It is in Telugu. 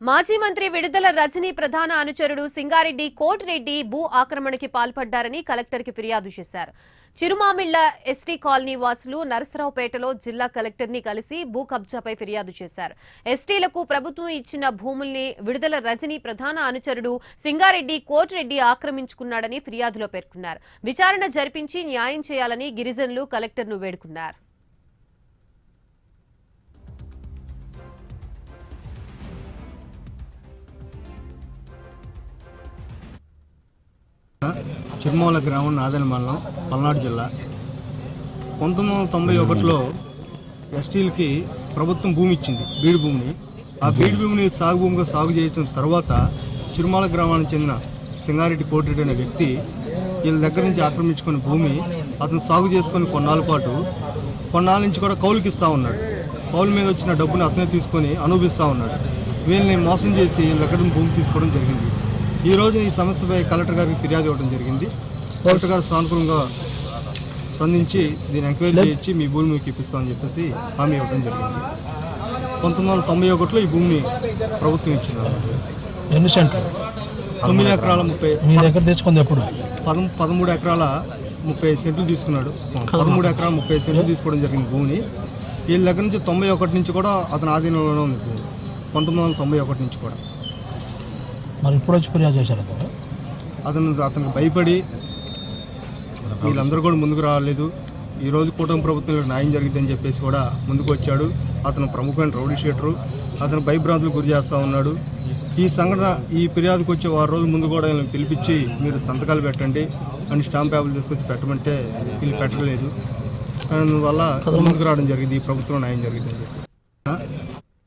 మాజీ మంత్రి విడుదల రజనీ ప్రధాన అనుచరుడు సింగారెడ్డి కోటిరెడ్డి భూ ఆక్రమణకి పాల్పడ్డారని కలెక్టర్కి ఫిర్యాదు చేశారు. చిరుమామిళ్ల ఎస్టీ కాలనీ వాసులు నరసరావుపేటలో జిల్లా కలెక్టర్ని కలిసి భూ కబ్జాపై ఫిర్యాదు చేశారు. ఎస్టీలకు ప్రభుత్వం ఇచ్చిన భూముల్ని విడుదల రజనీ ప్రధాన అనుచరుడు సింగారెడ్డి కోటిరెడ్డి ఆక్రమించుకున్నాడని ఫిర్యాదులో పేర్కొన్నారు. విచారణ జరిపించి న్యాయం చేయాలని గిరిజనులు కలెక్టర్ను వేడుకున్నారు. చిరుమల గ్రామం నాదెన మండలం పల్నాడు జిల్లా 1991లో ఎస్టీలకి ప్రభుత్వం భూమి ఇచ్చింది, బీడు భూమిని. ఆ బీడు భూమిని సాగు భూమిగా సాగు చేయడం తర్వాత చిరుమల గ్రామానికి చెందిన సింగారెడ్డి కోటిరెడ్డి అనే వ్యక్తి వీళ్ళ దగ్గర నుంచి ఆక్రమించుకున్న భూమి అతను సాగు చేసుకుని కొన్నాళ్ళ నుంచి కూడా కౌలుకి ఇస్తూ ఉన్నాడు. కౌలు మీద వచ్చిన డబ్బుని అతనే తీసుకొని అనుభవిస్తూ ఉన్నాడు. వీళ్ళని మోసం చేసి వీళ్ళ దగ్గర భూమి తీసుకోవడం జరిగింది. ఈ రోజు ఈ సమస్యపై కలెక్టర్ గారికి ఫిర్యాదు ఇవ్వడం జరిగింది. కలెక్టర్ గారు సానుకూలంగా స్పందించి దీన్ని ఎంక్వైరీ చేయించి మీ భూమి మీకు ఇప్పిస్తామని చెప్పేసి హామీ ఇవ్వడం జరిగింది. 1991లో ఈ భూమిని ప్రభుత్వం ఇచ్చినారు. ఎన్ని సెంట్లు? 9 ఎకరాల 30. మీ దగ్గర తెచ్చుకుంది ఎప్పుడు? 13 ఎకరాల 30 సెంట్లు తీసుకున్నాడు. 13 ఎకరాల 30 సెంట్లు తీసుకోవడం జరిగింది భూమిని. వీళ్ళ దగ్గర నుంచి 91 నుంచి కూడా అతని ఆధీనంలో ఉంది భూమి. 1991 నుంచి కూడా. మరి ఇప్పుడు వచ్చి ఫిర్యాదు చేశారు అతనికి భయపడి వీళ్ళందరూ కూడా ముందుకు రాలేదు. ఈరోజు కూటమి ప్రభుత్వంలో న్యాయం జరిగిద్దని చెప్పేసి కూడా ముందుకు వచ్చాడు. అతను ప్రముఖమైన రౌడీ షీటరు. అతను భయభ్రాంతులకు గురి చేస్తూ ఉన్నాడు. ఈ సంఘటన ఈ ఫిర్యాదుకు వచ్చే 6 రోజుల ముందు కూడా వీళ్ళని పిలిపించి మీరు సంతకాలు పెట్టండి అని స్టాంప్ పేపర్లు తీసుకొచ్చి పెట్టమంటే వీళ్ళు పెట్టలేదు. దానివల్ల ముందుకు రావడం జరిగింది. ఈ ప్రభుత్వం న్యాయం జరిగిందని చెప్పి